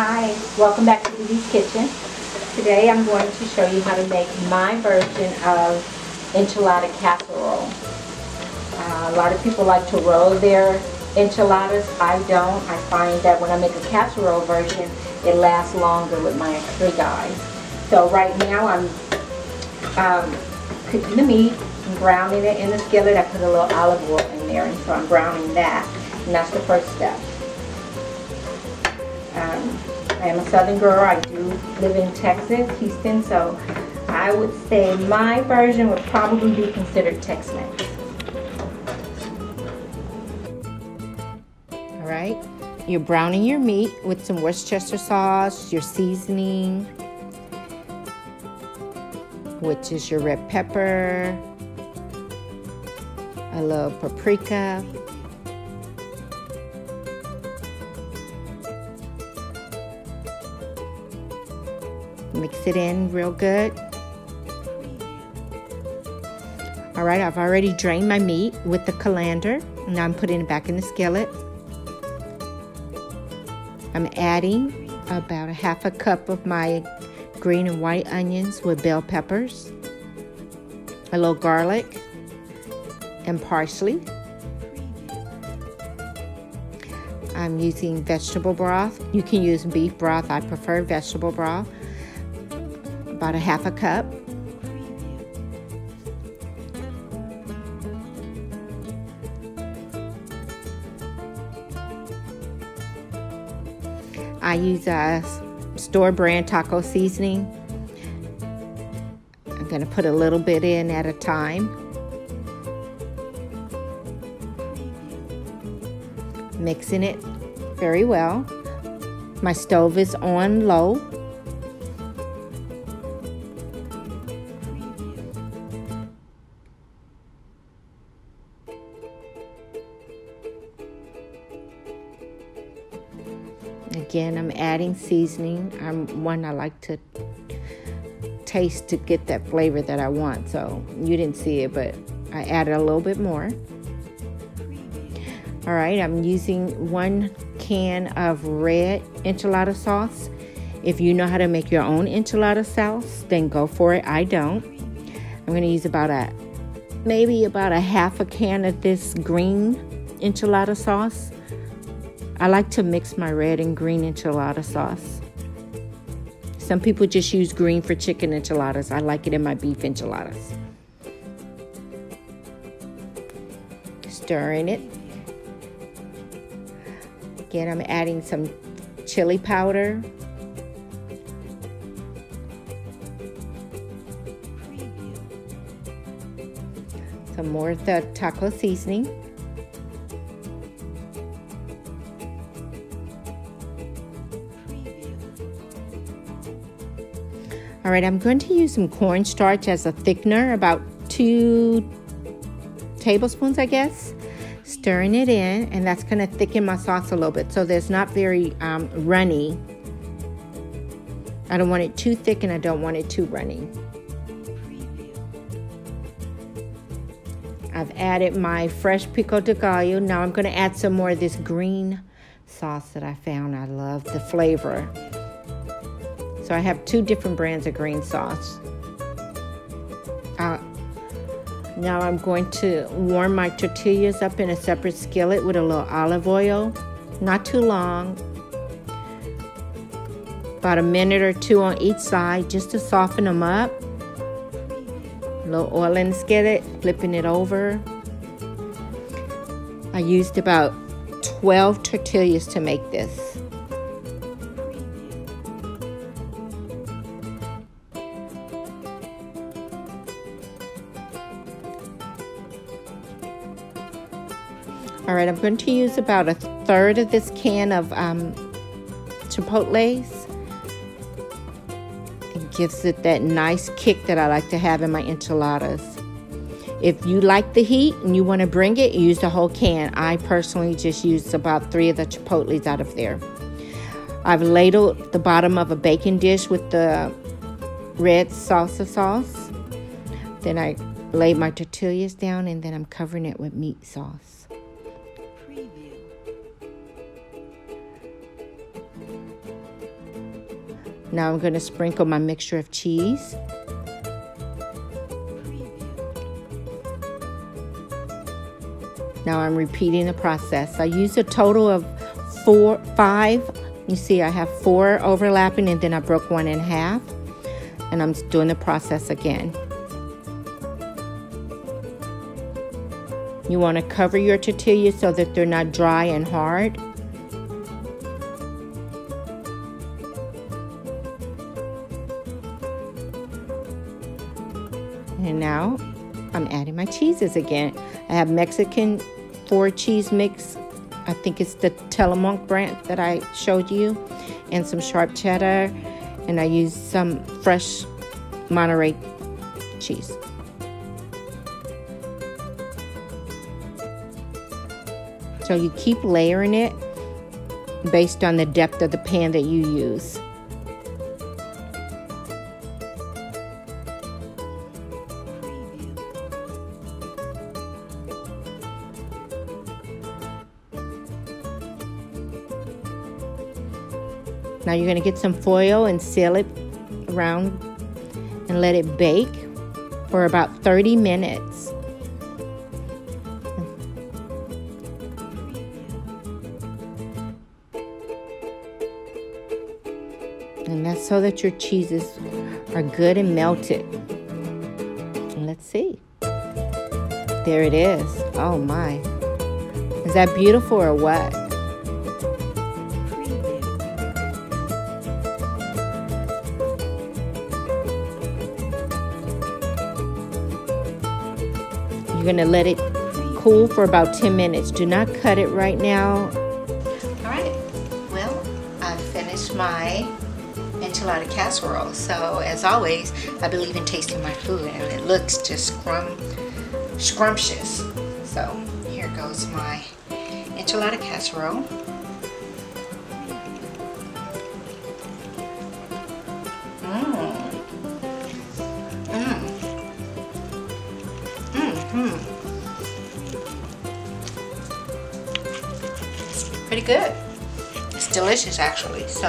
Hi, welcome back to Dee Kitchen. Today I'm going to show you how to make my version of enchilada casserole. A lot of people like to roll their enchiladas. I don't. I find that when I make a casserole version, it lasts longer with my three guys. So right now I'm cooking the meat and browning it in the skillet. I put a little olive oil in there, and so I'm browning that, and that's the first step. I am a southern girl. I do live in Texas, Houston, so I would say my version would probably be considered Tex-Mex. Alright, you're browning your meat with some Worcestershire sauce, your seasoning, which is your red pepper, a little paprika, mix it in real good. Alright, I've already drained my meat with the colander. Now I'm putting it back in the skillet. I'm adding about a half a cup of my green and white onions with bell peppers, a little garlic, and parsley. I'm using vegetable broth. You can use beef broth. I prefer vegetable broth. About a half a cup. I use a store brand taco seasoning. I'm going to put a little bit in at a time. Mixing it very well. My stove is on low. Again, I'm adding seasoning. I like to taste to get that flavor that I want. So you didn't see it, but I added a little bit more. All right, I'm using 1 can of red enchilada sauce. If you know how to make your own enchilada sauce, then go for it. I don't. I'm going to use maybe about a half a can of this green enchilada sauce. I like to mix my red and green enchilada sauce. Some people just use green for chicken enchiladas. I like it in my beef enchiladas. Stirring it. Again, I'm adding some chili powder. Some more of the taco seasoning. All right, I'm going to use some cornstarch as a thickener, about 2 tablespoons, I guess. Stirring it in, and that's going to thicken my sauce a little bit, so there's not very runny. I don't want it too thick, and I don't want it too runny. I've added my fresh Pico De Gallo. Now I'm going to add some more of this green sauce that I found. I love the flavor. So I have 2 different brands of green sauce. Now I'm going to warm my tortillas up in a separate skillet with a little olive oil. Not too long. About a minute or 2 on each side just to soften them up. A little oil in the skillet, flipping it over. I used about 12 tortillas to make this. All right, I'm going to use about 1/3 of this can of chipotles. It gives it that nice kick that I like to have in my enchiladas. If you like the heat and you want to bring it, use the whole can. I personally just used about 3 of the chipotles out of there. I've ladled the bottom of a baking dish with the red salsa sauce. Then I laid my tortillas down, and then I'm covering it with meat sauce. Now I'm going to sprinkle my mixture of cheese. Now I'm repeating the process. I use a total of 5. You see I have 4 overlapping, and then I broke one in half. And I'm doing the process again. You want to cover your tortillas so that they're not dry and hard. And now I'm adding my cheeses again. I have Mexican 4 cheese mix. I think it's the Tillamook brand that I showed you. And some sharp cheddar. And I use some fresh Monterey cheese. So you keep layering it based on the depth of the pan that you use. Now you're going to get some foil and seal it around and let it bake for about 30 minutes. And that's so that your cheeses are good and melted. And let's see. There it is. Oh my. Is that beautiful or what? You're going to let it cool for about 10 minutes. Do not cut it right now. All right. Well, I finished my enchilada casserole. So, as always, I believe in tasting my food, and it looks just scrumptious. So, here goes my enchilada casserole. Pretty good. It's delicious, actually. So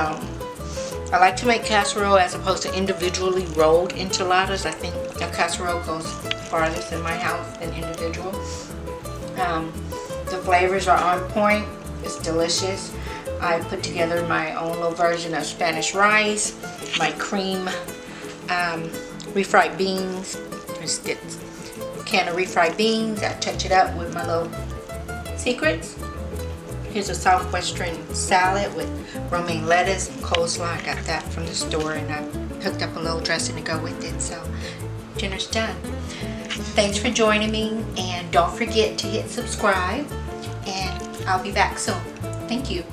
I like to make casserole as opposed to individually rolled enchiladas. I think a casserole goes farthest in my house than individual. The flavors are on point. It's delicious. I put together my own little version of Spanish rice, my cream, refried beans. Just get a can of refried beans. I touch it up with my little secrets. Here's a southwestern salad with romaine lettuce and coleslaw. I got that from the store, and I hooked up a little dressing to go with it. So dinner's done. Thanks for joining me, and don't forget to hit subscribe, and I'll be back soon. Thank you.